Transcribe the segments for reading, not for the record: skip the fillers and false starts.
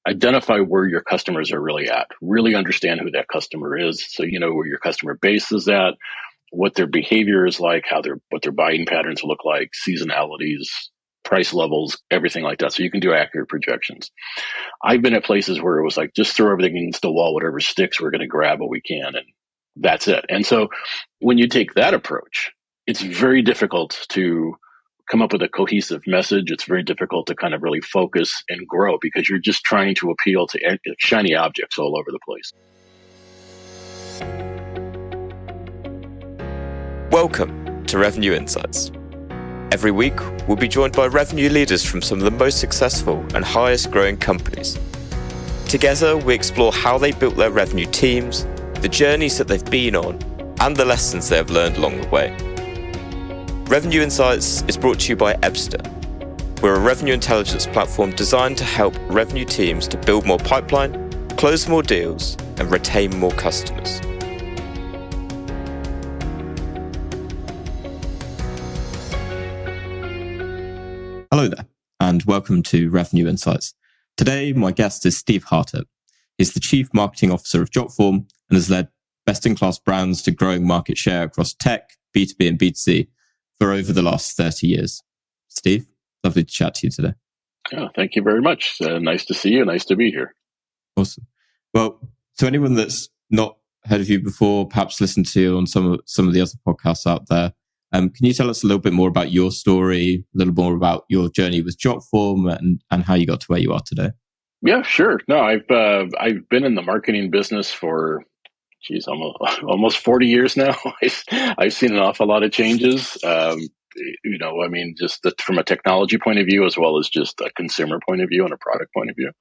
identify where your customers are really at, really understand who that customer is. So you know where your customer base is at, what their behavior is like, what their buying patterns look like, seasonalities, price levels, everything like that. So you can do accurate projections. I've been at places where it was like, just throw everything against the wall, whatever sticks, we're going to grab what we can. And that's it. And so when you take that approach, it's very difficult to come up with a cohesive message. It's very difficult to kind of really focus and grow because you're just trying to appeal to shiny objects all over the place. Welcome to Revenue Insights. Every week, we'll be joined by revenue leaders from some of the most successful and highest growing companies. Together, we explore how they built their revenue teams, the journeys that they've been on, and the lessons they have learned along the way. Revenue Insights is brought to you by Ebster. We're a revenue intelligence platform designed to help revenue teams to build more pipeline, close more deals, and retain more customers. Hello there, and welcome to Revenue Insights. Today, my guest is Steve Hartert. He's the Chief Marketing Officer of Jotform and has led best-in-class brands to growing market share across tech, B2B and B2C for over the last 30 years. Steve, lovely to chat to you today. Oh, thank you very much. Nice to see you. Nice to be here. Awesome. Well, to anyone that's not heard of you before, perhaps listened to you on some of the other podcasts out there, can you tell us a little bit more about your story, a little more about your journey with Jotform and how you got to where you are today? Yeah, sure. No, I've been in the marketing business for almost 40 years now. I've seen an awful lot of changes. Just from a technology point of view, as well as just a consumer point of view and a product point of view.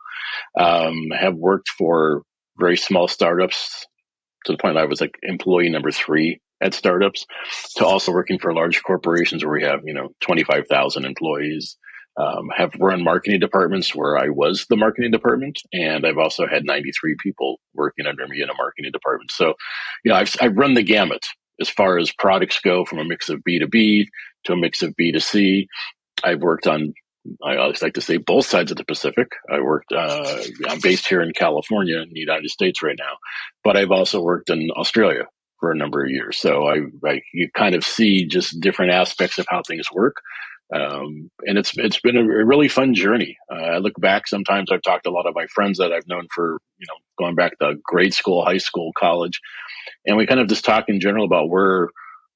Have worked for very small startups to the point that I was like employee number 3 at startups, to also working for large corporations where we have 25,000 employees. Have run marketing departments where I was the marketing department, and I've also had 93 people working under me in a marketing department. So, I've run the gamut as far as products go, from a mix of B2B to a mix of B2C. I've worked on, I always like to say, both sides of the Pacific. I'm based here in California in the United States right now, but I've also worked in Australia for a number of years. So you kind of see just different aspects of how things work. And it's been a really fun journey. I look back, sometimes I've talked to a lot of my friends that I've known for, going back to grade school, high school, college, and we kind of just talk in general about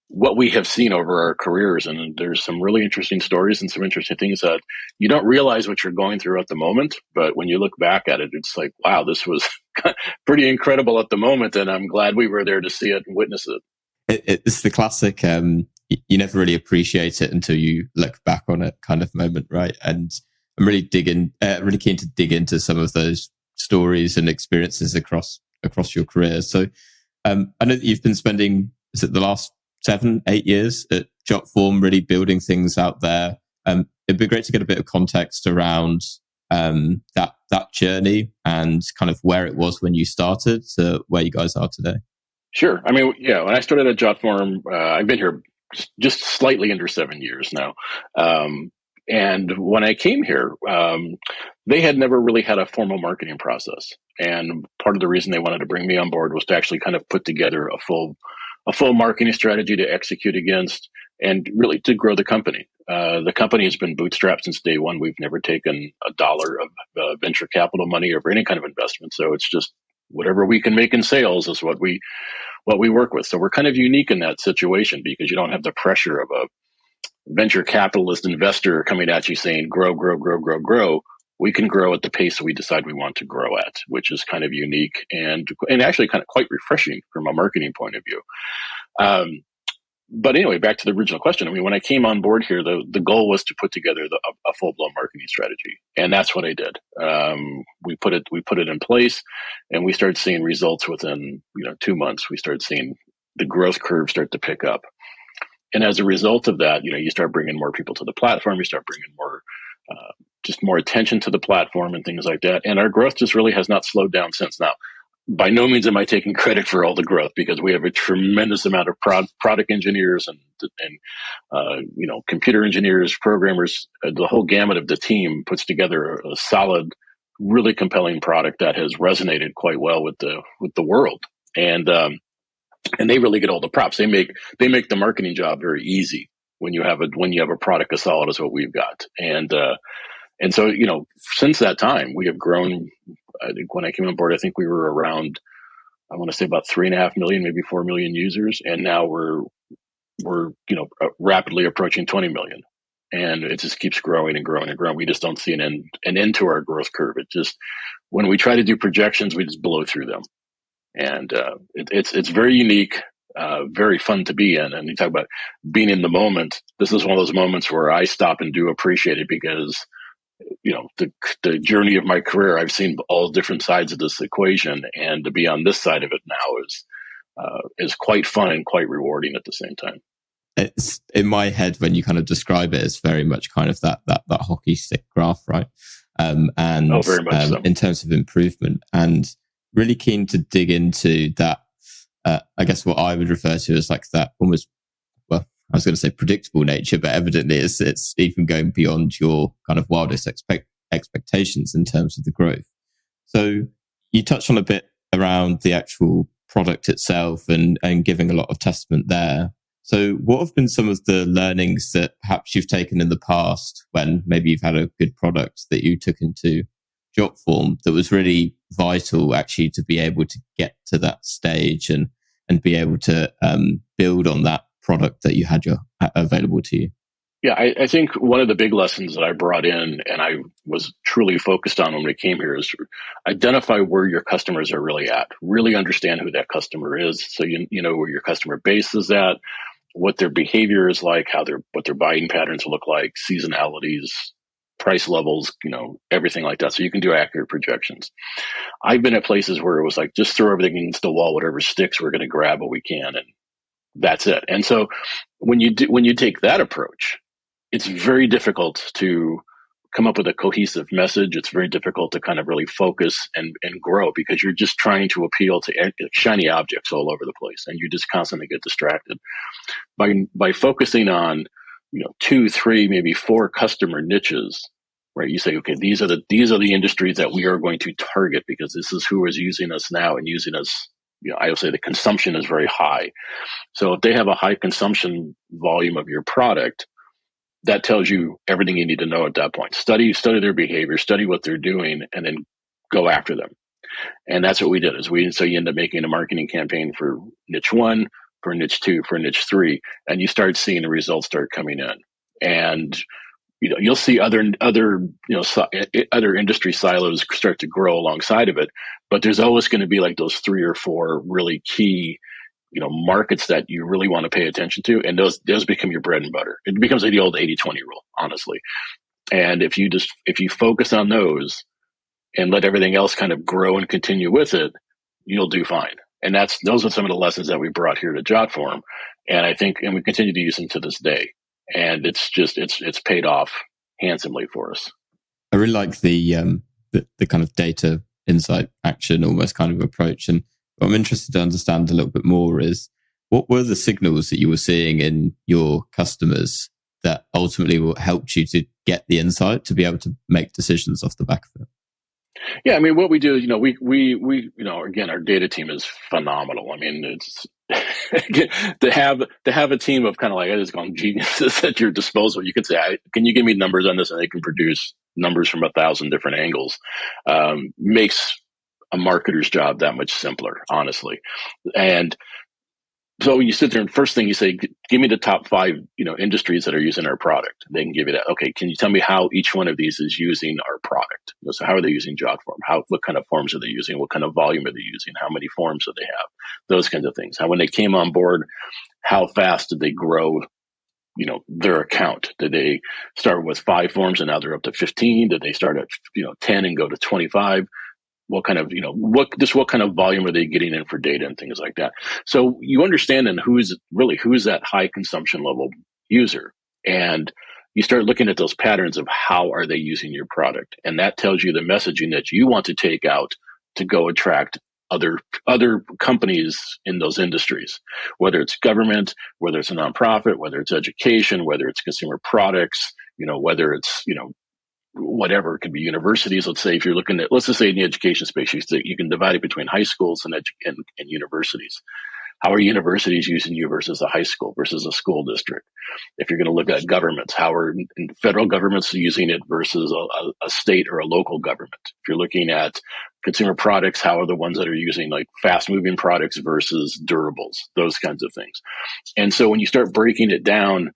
what we have seen over our careers. And there's some really interesting stories and some interesting things that you don't realize what you're going through at the moment. But when you look back at it, it's like, wow, this was pretty incredible at the moment. And I'm glad we were there to see it and witness it. It's the classic, you never really appreciate it until you look back on it kind of moment, right? And I'm really keen to dig into some of those stories and experiences across your career. So I know that you've been spending, is it the last 7-8 years at Jotform, really building things out there. It'd be great to get a bit of context around that journey and kind of where it was when you started to where you guys are today. Sure. I mean, yeah, when I started at Jotform, I've been here just slightly under 7 years now. And when I came here, they had never really had a formal marketing process. And part of the reason they wanted to bring me on board was to actually kind of put together a full marketing strategy to execute against and really to grow the company. The company has been bootstrapped since day one. We've never taken $1 of venture capital money or any kind of investment. So it's just whatever we can make in sales is what we work with. So we're kind of unique in that situation because you don't have the pressure of a venture capitalist investor coming at you saying, grow, grow, grow, grow, grow. We can grow at the pace we decide we want to grow at, which is kind of unique and actually kind of quite refreshing from a marketing point of view. But anyway, back to the original question. I mean, when I came on board here, the goal was to put together a full-blown marketing strategy, and that's what I did. We put it in place, and we started seeing results within 2 months. We started seeing the growth curve start to pick up, and as a result of that, you start bringing more people to the platform. You start bringing more attention to the platform and things like that. And our growth just really has not slowed down since. Now, by no means am I taking credit for all the growth because we have a tremendous amount of product engineers and computer engineers, programmers. The whole gamut of the team puts together a solid really compelling product that has resonated quite well with the world. And they really get all the props. They make the marketing job very easy when you have a product as solid as what we've got. And so, since that time, we have grown. I think when I came on board, I think we were around, I want to say about 3.5 million, maybe 4 million users. And now we're rapidly approaching 20 million. And it just keeps growing and growing and growing. We just don't see an end to our growth curve. It just, when we try to do projections, we just blow through them. And it's very unique, very fun to be in. And you talk about being in the moment. This is one of those moments where I stop and do appreciate it, because the journey of my career, I've seen all different sides of this equation, and to be on this side of it now is quite fun and quite rewarding at the same time. It's in my head when you kind of describe it, it's very much kind of that hockey stick graph, right? And very much so. In terms of improvement, and really keen to dig into that. I guess what I would refer to as like that almost, well, I was going to say predictable nature, but evidently it's even going beyond your kind of wildest expectations in terms of the growth. So you touched on a bit around the actual product itself and giving a lot of testament there. So what have been some of the learnings that perhaps you've taken in the past when maybe you've had a good product that you took into Jotform that was really vital actually to be able to get to that stage and be able to build on that product that you had available to you? Yeah, I think one of the big lessons that I brought in, and I was truly focused on when we came here, is identify where your customers are really at. Really understand who that customer is, so you know where your customer base is at, what their behavior is like, what their buying patterns look like, seasonalities, price levels, everything like that, so you can do accurate projections. I've been at places where it was like, just throw everything against the wall, whatever sticks, we're going to grab what we can, and that's it. And so when you take that approach, it's very difficult to come up with a cohesive message. It's very difficult to kind of really focus and grow, because you're just trying to appeal to shiny objects all over the place, and you just constantly get distracted. By focusing on 2, 3, maybe 4 customer niches, right? You say, okay, these are the industries that we are going to target, because this is who is using us now and using us. I would say the consumption is very high. So if they have a high consumption volume of your product, that tells you everything you need to know at that point. Study their behavior, study what they're doing, and then go after them. And that's what we did. So you end up making a marketing campaign for niche 1, for niche 2, for niche 3, and you start seeing the results start coming in. And you'll see other industry silos start to grow alongside of it, but there's always going to be like those 3 or 4 really key markets that you really want to pay attention to, and those become your bread and butter. It becomes like the old 80-20 rule, honestly. And if you focus on those and let everything else kind of grow and continue with it, you'll do fine. And those are some of the lessons that we brought here to Jotform, and we continue to use them to this day. And it's paid off handsomely for us. I really like the kind of data insight action almost kind of approach. And what I'm interested to understand a little bit more is, what were the signals that you were seeing in your customers that ultimately helped you to get the insight to be able to make decisions off the back of it? Yeah, I mean, what we do is, we again, our data team is phenomenal. I mean, it's to have a team of kind of like, I just call them geniuses at your disposal. You could say, can you give me numbers on this? And they can produce numbers from 1,000 different angles. Makes a marketer's job that much simpler, honestly. And so when you sit there and first thing you say, give me the top 5, industries that are using our product. They can give you that. Okay, can you tell me how each one of these is using our product? So how are they using Jotform? What kind of forms are they using? What kind of volume are they using? How many forms do they have? Those kinds of things. How, when they came on board, how fast did they grow, their account? Did they start with 5 forms and now they're up to 15? Did they start at, 10 and go to 25? What kind of, what kind of volume are they getting in for data and things like that? So you understand then who's that high consumption level user. And you start looking at those patterns of how are they using your product. And that tells you the messaging that you want to take out to go attract other companies in those industries, whether it's government, whether it's a nonprofit, whether it's education, whether it's consumer products, whether it's, whatever. It could be universities. Let's say if you're looking at, let's just say in the education space, you can divide it between high schools and universities. How are universities using you versus a high school versus a school district? If you're going to look at governments, how are federal governments using it versus a state or a local government? If you're looking at consumer products, how are the ones that are using like fast moving products versus durables, those kinds of things. And so when you start breaking it down,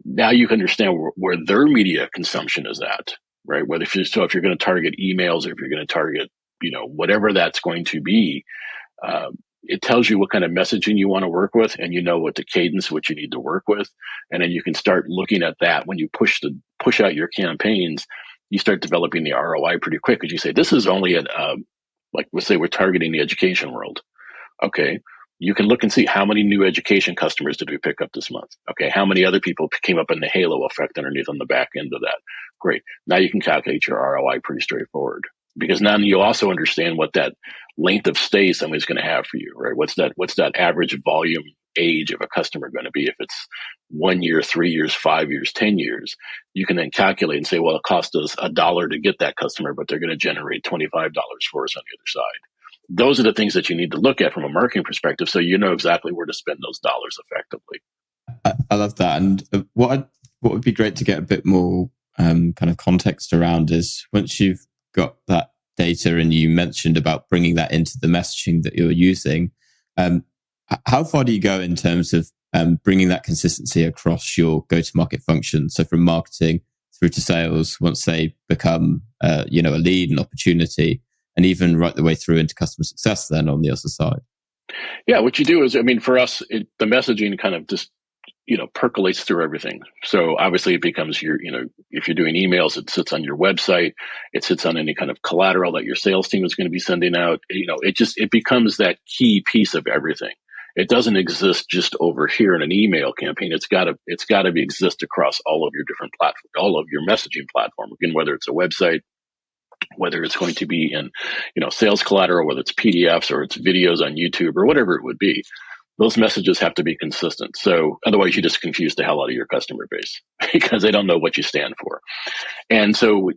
now you can understand where their media consumption is at, right? If you're going to target emails, or if you're going to target, whatever that's going to be, it tells you what kind of messaging you want to work with, and what the cadence, what you need to work with. And then you can start looking at that. When you push out your campaigns, you start developing the ROI pretty quick, because you say, this is only like let's say we're targeting the education world. Okay. You can look and see how many new education customers did we pick up this month? Okay. How many other people came up in the halo effect underneath on the back end of that? Great. Now you can calculate your ROI pretty straightforward, because now you also understand what that length of stay somebody's going to have for you, right? What's that average volume age of a customer going to be? If it's 1 year, 3 years, 5 years, 10 years, you can then calculate and say, well, it cost us $1 to get that customer, but they're going to generate $25 for us on the other side. Those are the things that you need to look at from a marketing perspective, so you know exactly where to spend those dollars effectively. I love that. And what would be great to get a bit more kind of context around is, once you've got that data, and you mentioned about bringing that into the messaging that you're using, how far do you go in terms of bringing that consistency across your go-to-market function? So from marketing through to sales, once they become a lead, an opportunity, and even right the way through into customer success then on the other side? Yeah, what you do is, for us, the messaging kind of just percolates through everything. So obviously it becomes if you're doing emails, it sits on your website, it sits on any kind of collateral that your sales team is going to be sending out. It becomes that key piece of everything. It doesn't exist just over here in an email campaign. It's got to exist across all of your different platforms, all of your messaging platform. Again, whether it's a website, whether it's going to be in, sales collateral, whether it's PDFs or it's videos on YouTube or whatever it would be. Those messages have to be consistent. So otherwise you just confuse the hell out of your customer base because they don't know what you stand for. And so,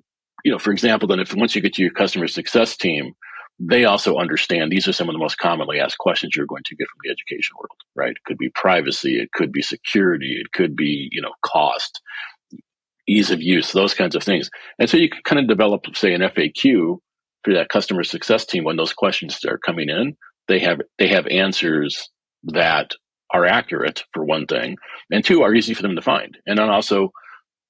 for example, then once you get to your customer success team, they also understand these are some of the most commonly asked questions you're going to get from the education world, right? It could be privacy. It could be security. It could be, cost, ease of use, those kinds of things. And so you can kind of develop, say, an FAQ for that customer success team. When those questions start coming in, they have answers that are accurate, for one thing, and two, are easy for them to find, and then also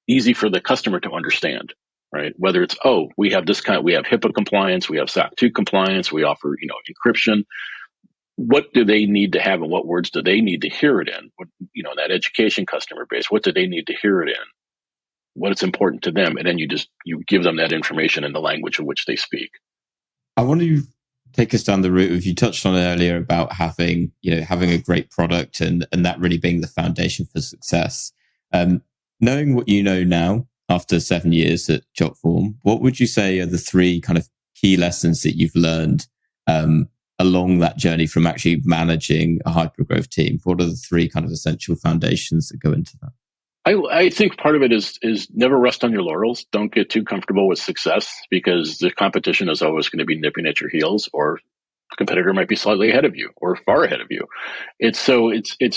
easy for the customer to understand, right? Whether it's, we have HIPAA compliance, we have SOC 2 compliance, we offer, encryption. What do they need to have, and what words do they need to hear it in? That education customer base, what do they need to hear it in? What is important to them, and then you give them that information in the language in which they speak. I want to take us down the route of, you touched on it earlier about having a great product and that really being the foundation for success. Knowing what you know now after 7 years at Jotform, what would you say are the 3 kind of key lessons that you've learned along that journey from actually managing a hypergrowth team? What are the 3 kind of essential foundations that go into that? I think part of it is never rest on your laurels. Don't get too comfortable with success, because the competition is always going to be nipping at your heels, or the competitor might be slightly ahead of you or far ahead of you. It's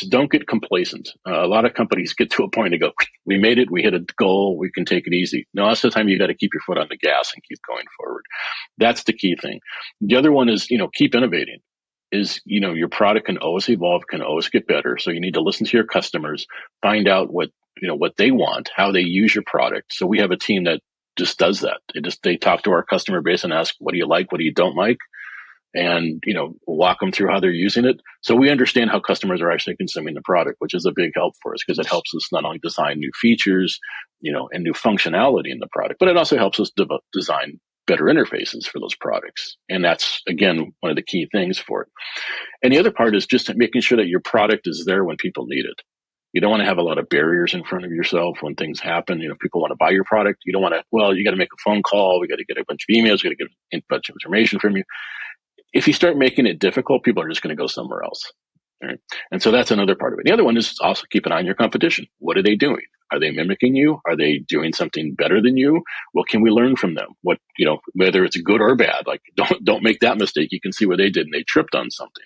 don't get complacent. A lot of companies get to a point and go, we made it, we hit a goal, we can take it easy. No, that's the time you got to keep your foot on the gas and keep going forward. That's the key thing. The other one is, keep innovating. Your product can always evolve, can always get better. So you need to listen to your customers, find out what they want, how they use your product. So we have a team that just does that. They talk to our customer base and ask, what do you like? What do you don't like? And, walk them through how they're using it. So we understand how customers are actually consuming the product, which is a big help for us, because it helps us not only design new features, and new functionality in the product, but it also helps us design better interfaces for those products. And that's, again, one of the key things for it. And the other part is just making sure that your product is there when people need it. You don't want to have a lot of barriers in front of yourself when things happen. If people want to buy your product, you don't want to, you got to make a phone call. We got to get a bunch of emails. We got to get a bunch of information from you. If you start making it difficult, people are just going to go somewhere else. Right? And so that's another part of it. The other one is also keep an eye on your competition. What are they doing? Are they mimicking you? Are they doing something better than you? What can we learn from them? What, whether it's good or bad, like don't make that mistake. You can see what they did and they tripped on something.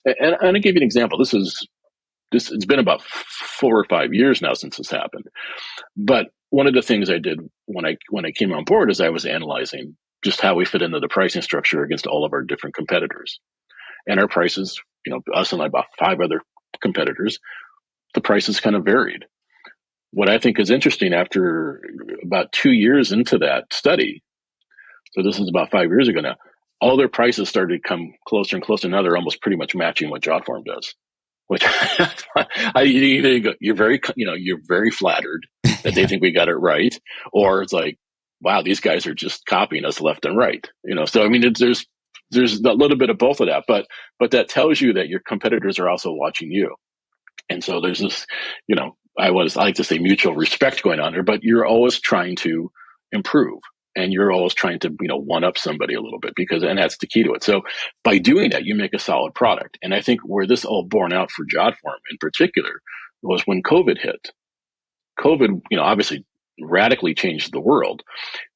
And I'll give you an example. It's been about 4 or 5 years now since this happened. But one of the things I did when I came on board is I was analyzing just how we fit into the pricing structure against all of our different competitors. And our prices, us and about 5 other competitors, the prices kind of varied. What I think is interesting, after about 2 years into that study, so this is about 5 years ago now, all their prices started to come closer and closer. Now they're almost pretty much matching what Jotform does. Which you're very flattered that they think we got it right, or it's like, wow, these guys are just copying us left and right. So I mean, there's a little bit of both of that, but that tells you that your competitors are also watching you, and so there's this, I like to say mutual respect going on there, but you're always trying to improve. And you're always trying to, one up somebody a little bit, and that's the key to it. So by doing that, you make a solid product. And I think where this all borne out for Jotform in particular was when COVID hit. COVID, obviously radically changed the world.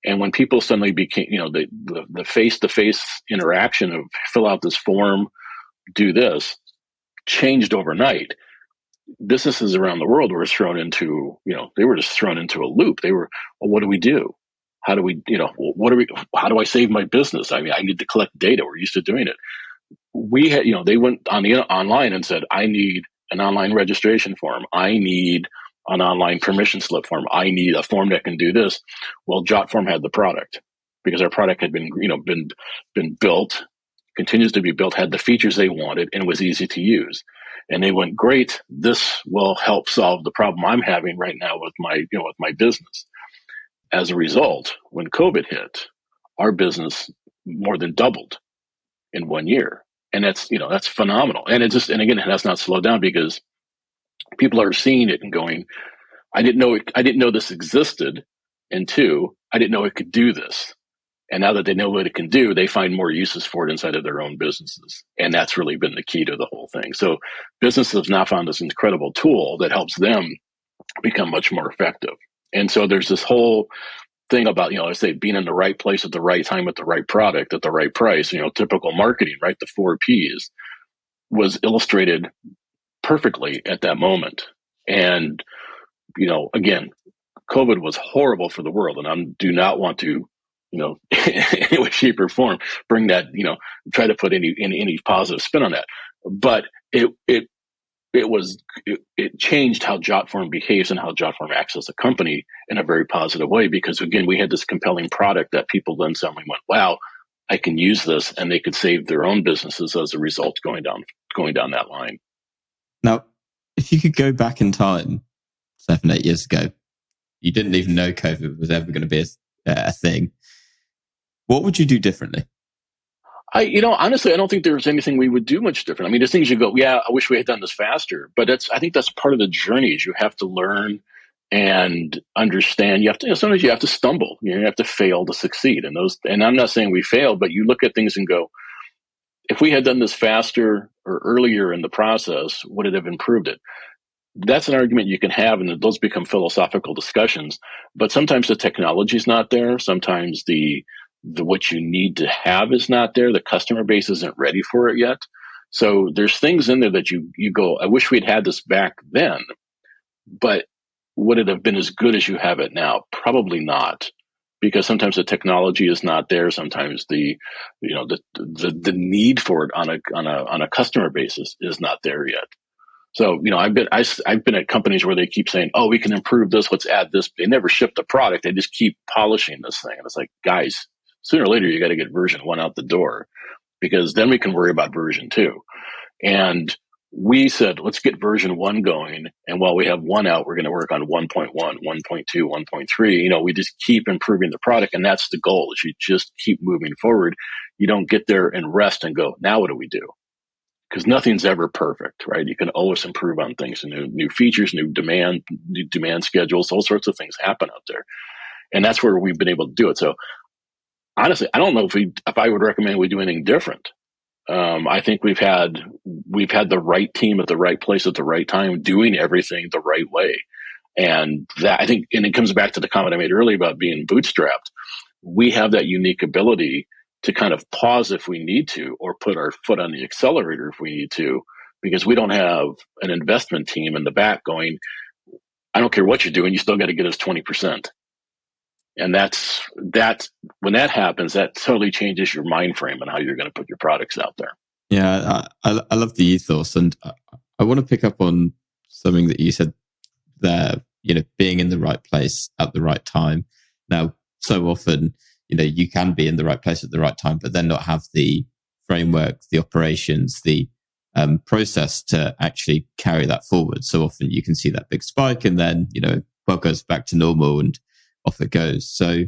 And when people suddenly became, the face-to-face interaction of fill out this form, do this, changed overnight. Businesses around the world were thrown into, they were just thrown into a loop. They were, well, what do we do? How do we, how do I save my business? I mean, I need to collect data. We're used to doing it. We had, they went on the online and said, I need an online registration form. I need an online permission slip form. I need a form that can do this. Well, Jotform had the product because our product had been built, continues to be built, had the features they wanted, and was easy to use. And they went, great. This will help solve the problem I'm having right now with my business. As a result, when COVID hit, our business more than doubled in 1 year. And that's phenomenal. And again, it has not slowed down because people are seeing it and going, I didn't know this existed. And 2, I didn't know it could do this. And now that they know what it can do, they find more uses for it inside of their own businesses. And that's really been the key to the whole thing. So businesses have now found this incredible tool that helps them become much more effective. And so there's this whole thing about, I say being in the right place at the right time with the right product at the right price, typical marketing, right? The 4 Ps was illustrated perfectly at that moment. And, again, COVID was horrible for the world. And I do not want to, in any way, shape, or form, bring that, try to put any positive spin on that. But it changed how Jotform behaves and how Jotform acts as a company in a very positive way, because again, we had this compelling product that people then suddenly went, wow, I can use this, and they could save their own businesses as a result going down that line. Now, if you could go back in time 7-8 years ago, you didn't even know COVID was ever going to be a thing. What would you do differently? Honestly, I don't think there's anything we would do much different. I mean, there's things you go, yeah, I wish we had done this faster. But I think that's part of the journey. Is you have to learn and understand. You have to, sometimes you have to stumble. You have to fail to succeed. And I'm not saying we failed, but you look at things and go, if we had done this faster or earlier in the process, would it have improved it? That's an argument you can have, and those become philosophical discussions. But sometimes the technology is not there. Sometimes the what you need to have is not there. The customer base isn't ready for it yet. So there's things in there that you go, I wish we'd had this back then, but would it have been as good as you have it now? Probably not, because sometimes the technology is not there. Sometimes the need for it on a customer basis is not there yet. So, I've been at companies where they keep saying, oh, we can improve this. Let's add this. They never ship the product. They just keep polishing this thing. And it's like, guys, sooner or later, you got to get version 1 out the door, because then we can worry about version 2. And we said, let's get version 1 going. And while we have 1 out, we're going to work on 1.1, 1.2, 1.3. We just keep improving the product. And that's the goal, is you just keep moving forward. You don't get there and rest and go, now what do we do? Because nothing's ever perfect, right? You can always improve on things, new features, new demand schedules, all sorts of things happen out there. And that's where we've been able to do it. So honestly, I don't know if I would recommend we do anything different. I think we've had the right team at the right place at the right time, doing everything the right way. And that, I think, and it comes back to the comment I made earlier about being bootstrapped. We have that unique ability to kind of pause if we need to, or put our foot on the accelerator if we need to, because we don't have an investment team in the back going, I don't care what you're doing, you still got to get us 20%. And that's when that happens, that totally changes your mind frame and how you're going to put your products out there. Yeah, I love the ethos, and I want to pick up on something that you said there. Being in the right place at the right time. Now, so often, you can be in the right place at the right time, but then not have the framework, the operations, the process to actually carry that forward. So often you can see that big spike, and then world goes back to normal and off it goes. So,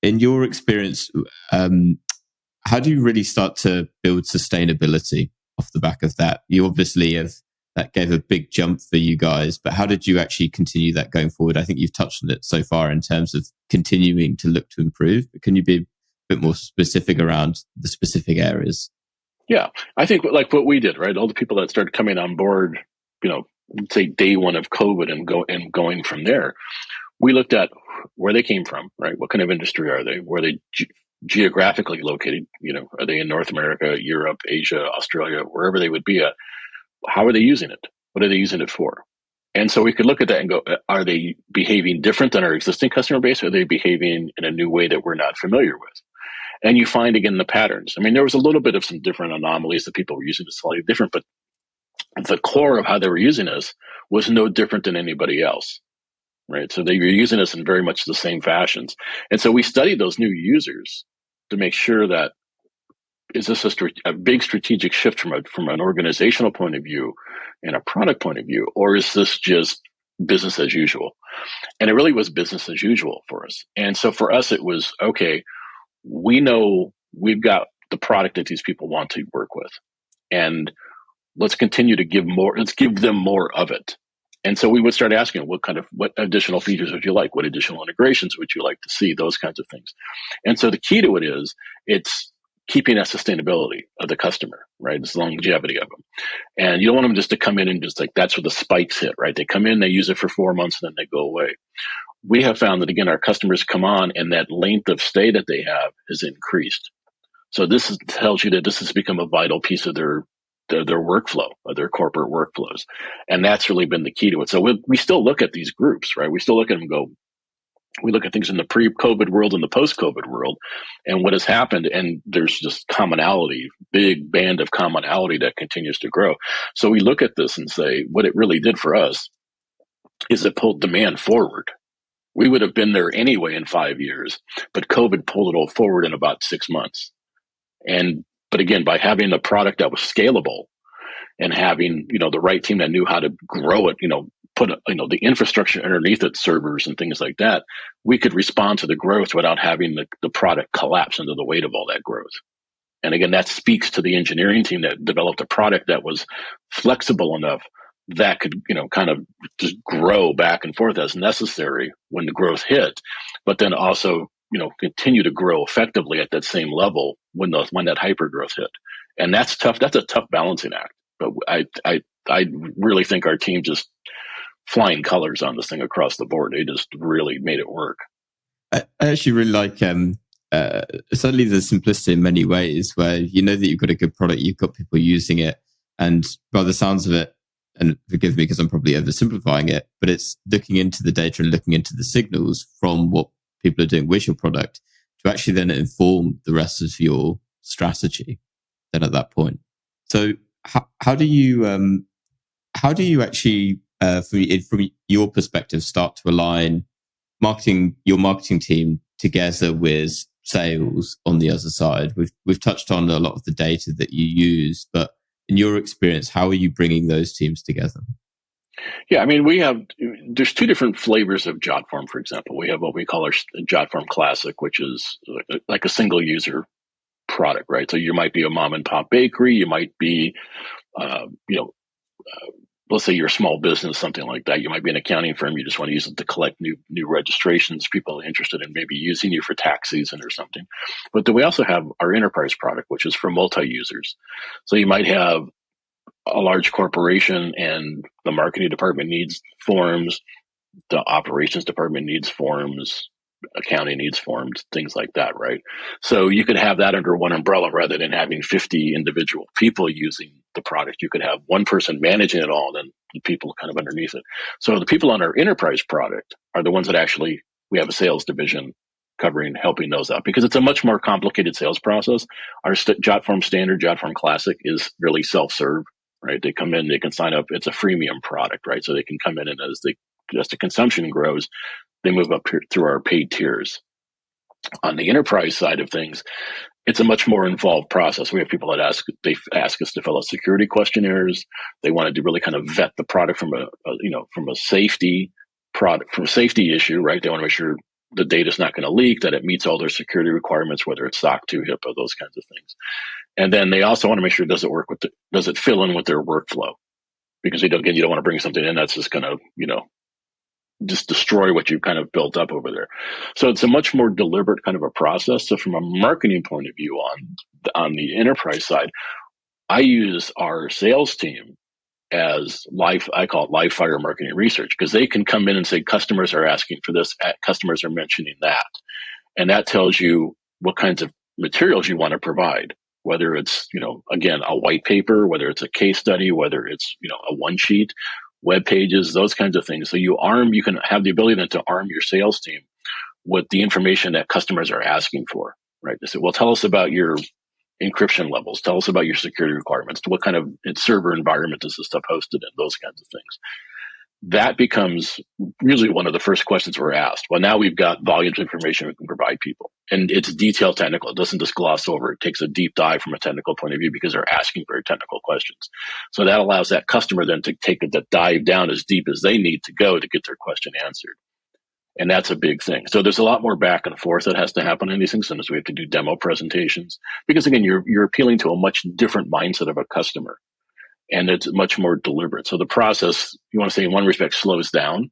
in your experience, how do you really start to build sustainability off the back of that? You obviously that gave a big jump for you guys, but how did you actually continue that going forward? I think you've touched on it so far in terms of continuing to look to improve, but can you be a bit more specific around the specific areas? Yeah, I think like what we did, right? All the people that started coming on board, say day one of COVID and going from there, we looked at where they came from, right? What kind of industry are they? Were they geographically located? Are they in North America, Europe, Asia, Australia, wherever they would be at? How are they using it? What are they using it for? And so we could look at that and go, are they behaving different than our existing customer base? Or are they behaving in a new way that we're not familiar with? And you find, again, the patterns. I mean, there was a little bit of some different anomalies that people were using it slightly different, but the core of how they were using us was no different than anybody else, right? So they were using us in very much the same fashions. And so we studied those new users to make sure that, is this a big strategic shift from an organizational point of view and a product point of view, or is this just business as usual? And it really was business as usual for us. And so for us, it was, okay, we know we've got the product that these people want to work with, and let's continue to give them more of it. And so we would start asking, what additional features would you like? What additional integrations would you like to see? Those kinds of things. And so the key to it is, it's keeping that sustainability of the customer, right? It's the longevity of them. And you don't want them just to come in and just like, that's where the spikes hit, right? They come in, they use it for 4 months, and then they go away. We have found that, again, our customers come on and that length of stay that they have has increased. So tells you that this has become a vital piece of their workflow, of their corporate workflows. And that's really been the key to it. So we still look at these groups, right? We still look at them and go, we look at things in the pre-COVID world and the post-COVID world and what has happened. And there's just commonality, big band of commonality that continues to grow. So we look at this and say, what it really did for us is it pulled demand forward. We would have been there anyway in 5 years, but COVID pulled it all forward in about 6 months. But again, by having a product that was scalable and having, the right team that knew how to grow it, put, the infrastructure underneath it, servers and things like that, we could respond to the growth without having the product collapse under the weight of all that growth. And again, that speaks to the engineering team that developed a product that was flexible enough that could, kind of just grow back and forth as necessary when the growth hit, but then also, continue to grow effectively at that same level when that hyper growth hit. And that's tough. That's a tough balancing act. But I really think our team just flying colors on this thing across the board. They just really made it work. I actually really like certainly the simplicity in many ways, where that you've got a good product, you've got people using it, and by the sounds of it, and forgive me because I'm probably oversimplifying it, but it's looking into the data and looking into the signals from what people are doing with your product to actually then inform the rest of your strategy then at that point. So how do you actually from your perspective start to align your marketing team together with sales on the other side? We've touched on a lot of the data that you use, but in your experience, how are you bringing those teams together? Yeah, I mean, there's two different flavors of Jotform, for example. We have what we call our Jotform Classic, which is like a single user product, right? So you might be a mom and pop bakery, you might be, let's say you're a small business, something like that. You might be an accounting firm. You just want to use it to collect new registrations, people interested in maybe using you for tax season or something. But then we also have our enterprise product, which is for multi-users. So you might have a large corporation and the marketing department needs forms. The operations department needs forms, accounting needs forms, things like that, right? So you could have that under one umbrella rather than having 50 individual people using the product. You could have one person managing it all, and then the people kind of underneath it. So the people on our enterprise product are the ones that actually, we have a sales division covering, helping those out, because it's a much more complicated sales process. Our Jotform standard, Jotform Classic, is really self-serve, right? They come in, they can sign up. It's a freemium product, right? So they can come in, and as the consumption grows, they move up through our paid tiers. On the enterprise side of things, it's a much more involved process. We have people that ask us to fill out security questionnaires. They want to really kind of vet the product from a safety issue, right? They want to make sure the data is not going to leak, that it meets all their security requirements, whether it's SOC 2, HIPAA, those kinds of things. And then they also want to make sure, does it fill in with their workflow? Because you don't want to bring something in that's just going to, just destroy what you've kind of built up over there. So it's a much more deliberate kind of a process. So from a marketing point of view on the enterprise side, I use our sales team as I call it live fire marketing research, because they can come in and say, customers are asking for this, customers are mentioning that. And that tells you what kinds of materials you want to provide, whether it's, again, a white paper, whether it's a case study, whether it's, a one sheet, web pages, those kinds of things. So you can have the ability then to arm your sales team with the information that customers are asking for, right? They say, well, tell us about your encryption levels. Tell us about your security requirements. What kind of server environment is this stuff hosted in? Those kinds of things. That becomes usually one of the first questions we're asked. Well, now we've got volumes of information we can provide people. And it's detailed technical. It doesn't just gloss over. It takes a deep dive from a technical point of view, because they're asking very technical questions. So that allows that customer then to take the dive down as deep as they need to go to get their question answered. And that's a big thing. So there's a lot more back and forth that has to happen in these things. Sometimes we have to do demo presentations, because again, you're appealing to a much different mindset of a customer. And it's much more deliberate. So the process, you want to say, in one respect, slows down,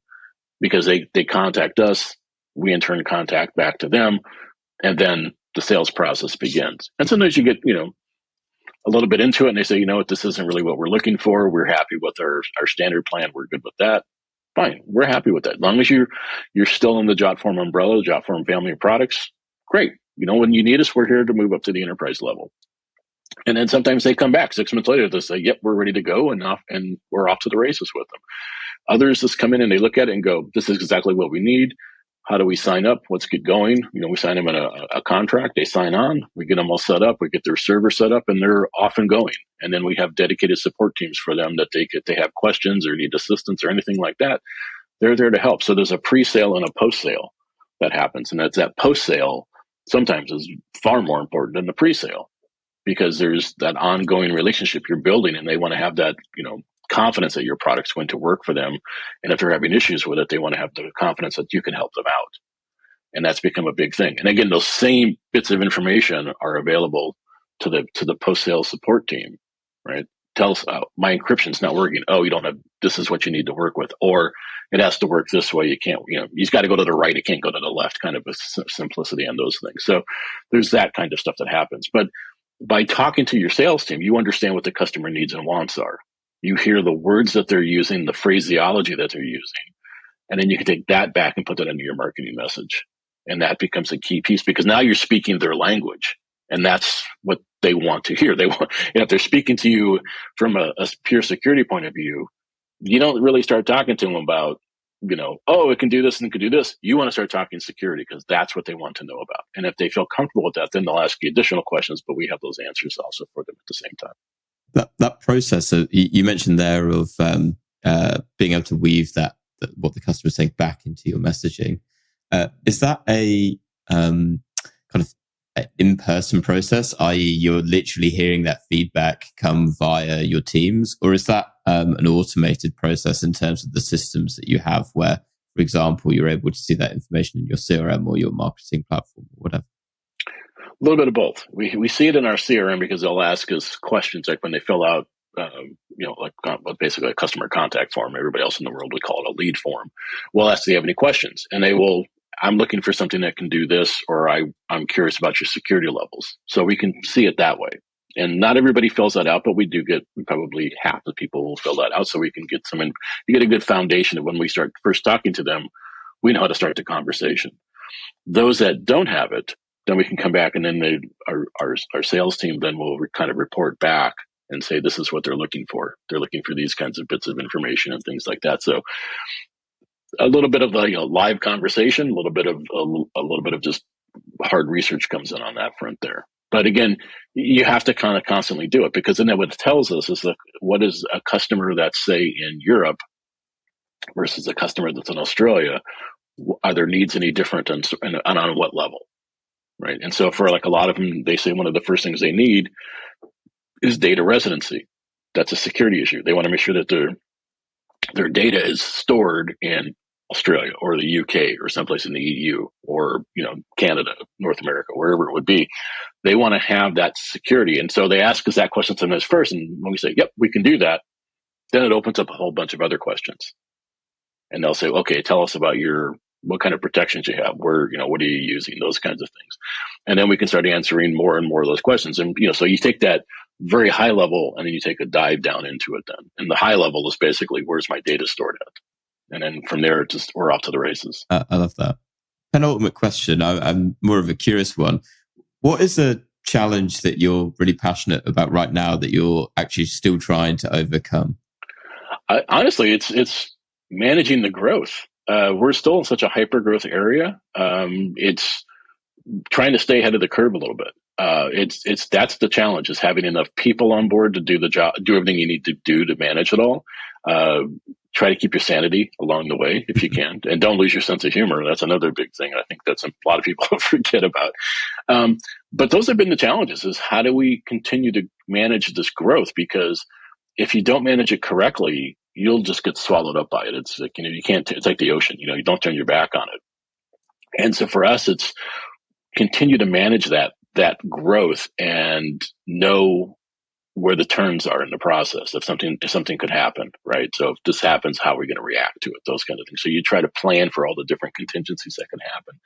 because they contact us, we in turn contact back to them, and then the sales process begins. And sometimes you get, a little bit into it, and they say, this isn't really what we're looking for. We're happy with our standard plan. We're good with that. Fine. We're happy with that. As long as you're still in the Jotform umbrella, the Jotform family of products, great. When you need us, we're here to move up to the enterprise level. And then sometimes they come back 6 months later, they say, yep, we're ready to go, and we're off to the races with them. Others just come in and they look at it and go, this is exactly what we need. How do we sign up? Let's get going. We sign them in a contract. They sign on. We get them all set up. We get their server set up, and they're off and going. And then we have dedicated support teams for them that they have questions or need assistance or anything like that. They're there to help. So there's a pre-sale and a post-sale that happens. And that post-sale sometimes is far more important than the pre-sale, because there's that ongoing relationship you're building, and they want to have that, confidence that your product's going to work for them. And if they're having issues with it, they want to have the confidence that you can help them out. And that's become a big thing. And again, those same bits of information are available to the post-sale support team, right? Tell us, my encryption's not working. Oh, you don't have, this is what you need to work with. Or it has to work this way. You can't, you've got to go to the right. It can't go to the left, kind of a simplicity on those things. So there's that kind of stuff that happens. But by talking to your sales team, you understand what the customer needs and wants are. You hear the words that they're using, the phraseology that they're using, and then you can take that back and put that into your marketing message. And that becomes a key piece, because now you're speaking their language, and that's what they want to hear. They want, if they're speaking to you from a pure security point of view, you don't really start talking to them about, oh, it can do this and it can do this. You want to start talking security, because that's what they want to know about. And if they feel comfortable with that, then they'll ask you additional questions, but we have those answers also for them at the same time. That process you mentioned there of being able to weave that what the customer is saying back into your messaging, is that a kind of in-person process, i.e. you're literally hearing that feedback come via your teams, or is that an automated process in terms of the systems that you have where, for example, you're able to see that information in your CRM or your marketing platform or whatever? A little bit of both. We see it in our CRM, because they'll ask us questions like when they fill out, basically a customer contact form. Everybody else in the world would call it a lead form. We'll ask, do you have any questions? And they will, I'm looking for something that can do this, or I'm curious about your security levels. So we can see it that way. And not everybody fills that out, but we do get probably half the people will fill that out, so we can get you get a good foundation of when we start first talking to them, we know how to start the conversation. Those that don't have it, then we can come back, and then our sales team then will kind of report back and say, this is what they're looking for. They're looking for these kinds of bits of information and things like that. So a little bit of a live conversation, a little bit of just hard research comes in on that front there. But again, you have to kind of constantly do it, because then what it tells us is what is a customer that's, say, in Europe versus a customer that's in Australia, are their needs any different, and on what level, right? And so for like a lot of them, they say one of the first things they need is data residency. That's a security issue. They want to make sure that their data is stored in Australia or the UK or someplace in the EU or Canada, North America, wherever it would be. They want to have that security, and so they ask us that question sometimes first. And when we say, "Yep, we can do that," then it opens up a whole bunch of other questions, and they'll say, "Okay, tell us about what kind of protections you have, what are you using, those kinds of things," and then we can start answering more and more of those questions. And so you take that very high level, and then you take a dive down into it. Then, and the high level is basically, where's my data stored at? And then from there, we're off to the races. I love that. Penultimate question. I'm more of a curious one. What is a challenge that you're really passionate about right now that you're actually still trying to overcome? Honestly, it's managing the growth. We're still in such a hyper growth area. It's trying to stay ahead of the curve a little bit. That's the challenge, is having enough people on board to do the job, do everything you need to do to manage it all. Try to keep your sanity along the way if you can, and don't lose your sense of humor. That's another big thing. I think that's a lot of people forget about. But those have been the challenges, is how do we continue to manage this growth? Because if you don't manage it correctly, you'll just get swallowed up by it. It's like, you can't, it's like the ocean, you don't turn your back on it. And so for us, it's continue to manage that growth and know where the turns are in the process. If something could happen, right? So if this happens, how are we going to react to it? Those kind of things. So you try to plan for all the different contingencies that can happen.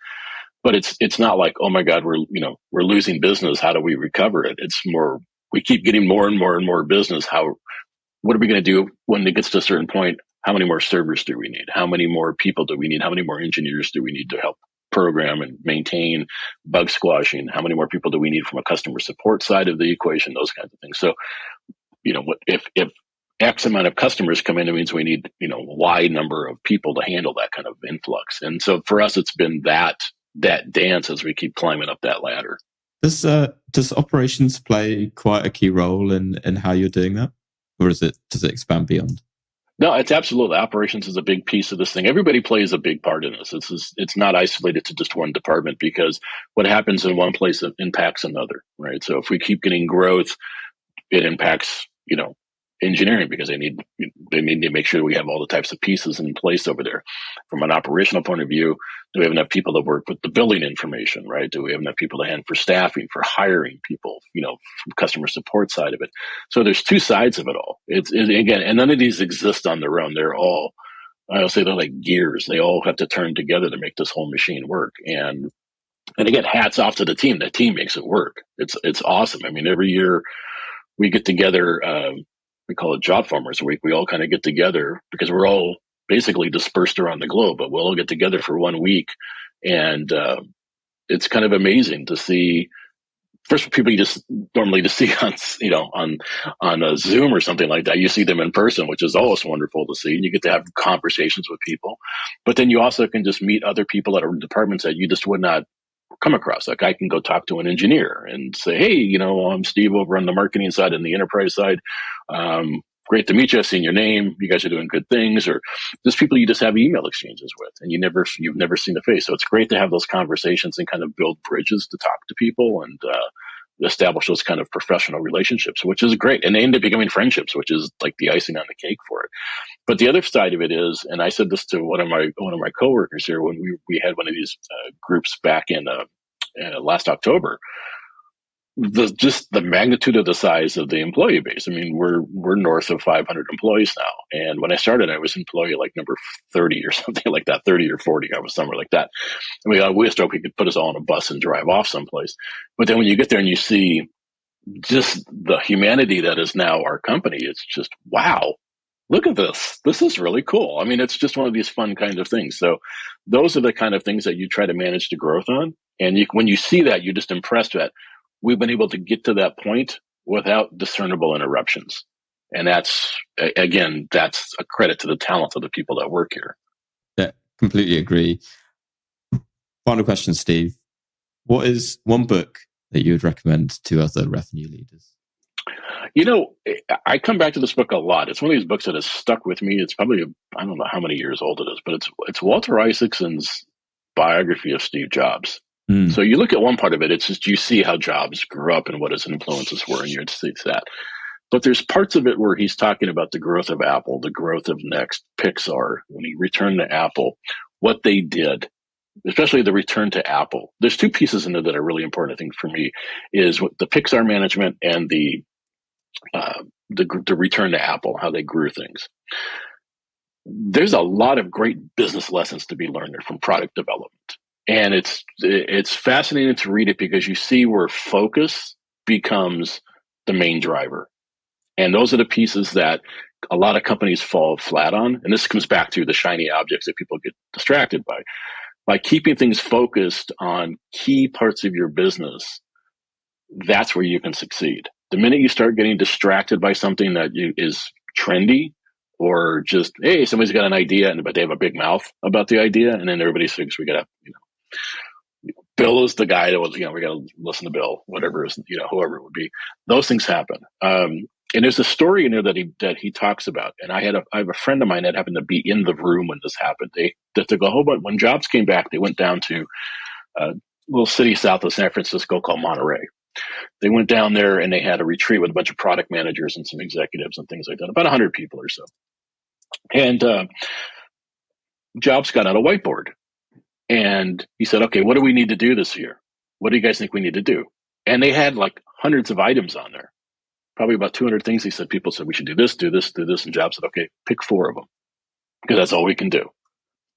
But it's not like, oh my God, we're losing business. How do we recover it? It's more, we keep getting more and more and more business. What are we going to do when it gets to a certain point? How many more servers do we need? How many more people do we need? How many more engineers do we need to help program and maintain bug squashing? How many more people do we need from a customer support side of the equation? Those kinds of things. So, if X amount of customers come in, it means we need, Y number of people to handle that kind of influx. And so for us, it's been that dance as we keep climbing up that ladder. Does operations play quite a key role in how you're doing that? Or does it expand beyond? No, it's absolutely. Operations is a big piece of this thing. Everybody plays a big part in this. It's not isolated to just one department, because what happens in one place impacts another, right? So if we keep getting growth, it impacts, engineering, because they need to make sure we have all the types of pieces in place over there. From an operational point of view, do we have enough people to work with the billing information, right? Do we have enough people to hand for staffing, for hiring people, from customer support side of it? So there's two sides of it all. It's again, and none of these exist on their own. I'll say they're like gears. They all have to turn together to make this whole machine work. And again, hats off to the team. That team makes it work. It's awesome. I mean, every year we get together, we call it Jotformers Week. We all kind of get together because we're all basically dispersed around the globe, but we'll all get together for 1 week. And it's kind of amazing to see, first, people you just normally just see on a Zoom or something like that. You see them in person, which is always wonderful to see. And you get to have conversations with people. But then you also can just meet other people at departments that you just would not come across. Like, I can go talk to an engineer and say, hey, I'm Steve over on the marketing side and the enterprise side. Great to meet you. I've seen your name. You guys are doing good things. Or just people you just have email exchanges with, and you've never seen the face. So it's great to have those conversations and kind of build bridges to talk to people and establish those kind of professional relationships, which is great. And they end up becoming friendships, which is like the icing on the cake for it. But the other side of it is, and I said this to one of my coworkers here when we had one of these groups back in last October, just the magnitude of the size of the employee base. I mean, we're north of 500 employees now. And when I started, I was employee like number 30 or something like that, 30 or 40. I was somewhere like that. And we wished we could put us all on a bus and drive off someplace. But then when you get there and you see just the humanity that is now our company. It's just, wow, look at this. This is really cool. I mean, it's just one of these fun kind of things. So those are the kind of things that you try to manage the growth on. And when you see that, you're just impressed that we've been able to get to that point without discernible interruptions. And that's, again, that's a credit to the talent of the people that work here. Yeah, completely agree. Final question, Steve. What is one book that you would recommend to other revenue leaders? You know, I come back to this book a lot. It's one of these books that has stuck with me. It's probably, I don't know how many years old it is, but it's Walter Isaacson's biography of Steve Jobs. So you look at one part of it, it's just you see how Jobs grew up and what his influences were, and you see that. But there's parts of it where he's talking about the growth of Apple, the growth of Next, Pixar, when he returned to Apple, what they did, especially the return to Apple. There's two pieces in there that are really important, I think, for me, is what the Pixar management and the return to Apple, how they grew things. There's a lot of great business lessons to be learned there from product development. And it's fascinating to read it because you see where focus becomes the main driver. And those are the pieces that a lot of companies fall flat on. And this comes back to the shiny objects that people get distracted by. By keeping things focused on key parts of your business, that's where you can succeed. The minute you start getting distracted by something that is trendy, or just, hey, somebody's got an idea, but they have a big mouth about the idea, and then everybody thinks we got to, Bill is the guy that was, we got to listen to Bill, whatever is, whoever it would be. Those things happen. And there's a story in there that he talks about. And I have a friend of mine that happened to be in the room when this happened. They took a whole bunch. When Jobs came back, they went down to a little city south of San Francisco called Monterey. They went down there and they had a retreat with a bunch of product managers and some executives and things like that, about 100 people or so. And Jobs got out a whiteboard. And he said, okay, what do we need to do this year? What do you guys think we need to do? And they had like hundreds of items on there, probably about 200 things. He said, people said, we should do this, do this, do this. And Jobs said, okay, pick 4 of them because that's all we can do.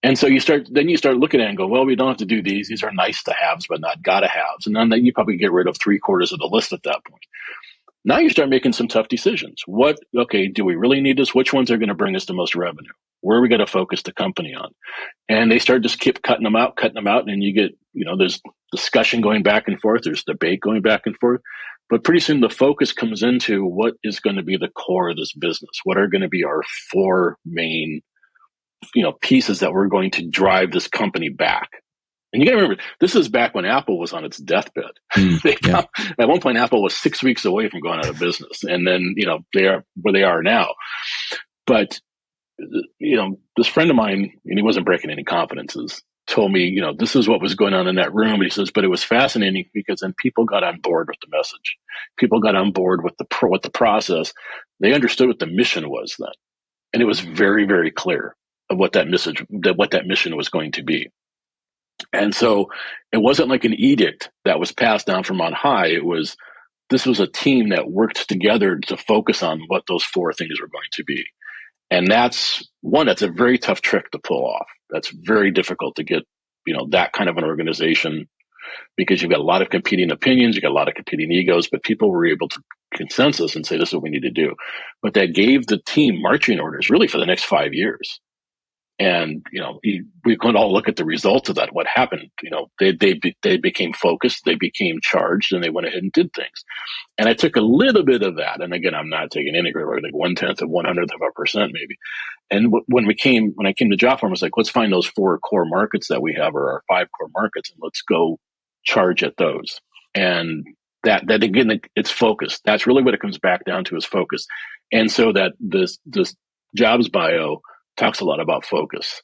And so you start looking at it and go, well, we don't have to do these. These are nice to haves, but not gotta haves. And then you probably get rid of 3/4 of the list at that point. Now you start making some tough decisions. Do we really need this? Which ones are going to bring us the most revenue? Where are we going to focus the company on? And they start just keep cutting them out. And you get, there's discussion going back and forth. There's debate going back and forth. But pretty soon the focus comes into what is going to be the core of this business. What are going to be our 4 main, pieces that we're going to drive this company back. And you got to remember, this is back when Apple was on its deathbed. At one point, Apple was 6 weeks away from going out of business. And then, they are where they are now. But, this friend of mine, and he wasn't breaking any confidences, told me, this is what was going on in that room. And he says, but it was fascinating because then people got on board with the message. People got on board with the process. They understood what the mission was then. And it was very, very clear of what that mission was going to be. And so it wasn't like an edict that was passed down from on high. This was a team that worked together to focus on what those 4 things were going to be. And that's a very tough trick to pull off. That's very difficult to get, that kind of an organization, because you've got a lot of competing opinions, you've got a lot of competing egos, but people were able to consensus and say, this is what we need to do. But that gave the team marching orders really for the next 5 years. And, we could all look at the results of that. What happened? They became focused, they became charged, and they went ahead and did things. And I took a little bit of that. And again, I'm not taking any credit, like 1/10 of 100% maybe. And when I came to Jotform, I was like, let's find those 4 core markets that we have, or our 5 core markets, and let's go charge at those. And that again, it's focused. That's really what it comes back down to, is focus. And so that this Jobs bio talks a lot about focus.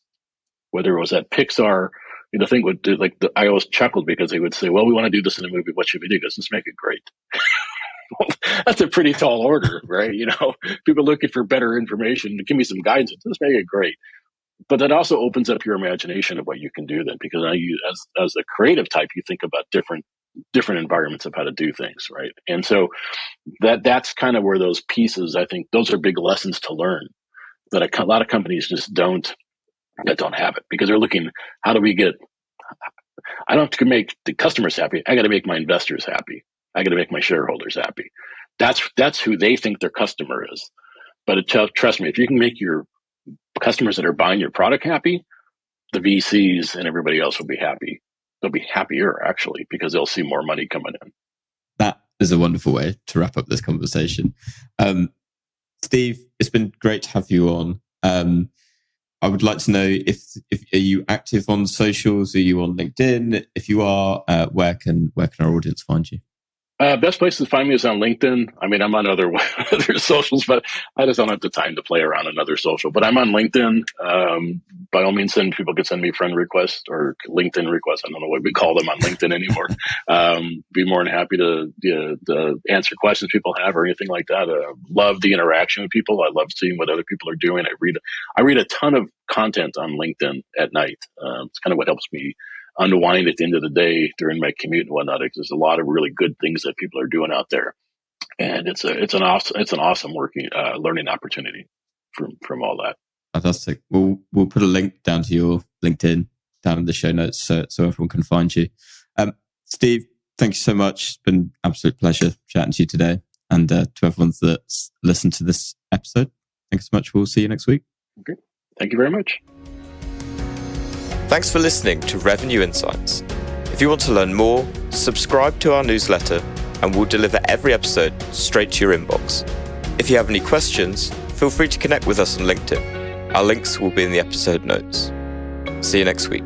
Whether it was at Pixar, the thing would do, I always chuckled because they would say, well, we want to do this in a movie. What should we do? He goes, let's make it great. Well, that's a pretty tall order, right? People looking for better information. Give me some guidance. Let's make it great. But that also opens up your imagination of what you can do then, because now you, as a creative type, you think about different environments of how to do things, right? And so that's kind of where those pieces, I think those are big lessons to learn that a lot of companies just don't have it, because they're looking, how do we get, I don't have to make the customers happy. I got to make my investors happy. I got to make my shareholders happy. That's who they think their customer is. But trust me, if you can make your customers that are buying your product happy, the VCs and everybody else will be happy. They'll be happier, actually, because they'll see more money coming in. That is a wonderful way to wrap up this conversation. Steve, it's been great to have you on. I would like to know if are you active on socials? Are you on LinkedIn? If you are, where can our audience find you? Best place to find me is on LinkedIn. I mean, I'm on other socials, but I just don't have the time to play around another social. But I'm on LinkedIn. By all means, people can send me friend requests or LinkedIn requests. I don't know what we call them on LinkedIn anymore. Be more than happy to answer questions people have or anything like that. Love the interaction with people. I love seeing what other people are doing. I read a ton of content on LinkedIn at night. It's kind of what helps me unwind at the end of the day during my commute and whatnot, because there's a lot of really good things that people are doing out there, and it's an awesome working learning opportunity from all that. Fantastic. We'll put a link down to your LinkedIn down in the show notes so everyone can find you. Steve, thank you so much. It's been an absolute pleasure chatting to you today, and to everyone that's listened to this episode, thanks so much. We'll see you next week. Okay. Thank you very much. Thanks for listening to Revenue Insights. If you want to learn more, subscribe to our newsletter and we'll deliver every episode straight to your inbox. If you have any questions, feel free to connect with us on LinkedIn. Our links will be in the episode notes. See you next week.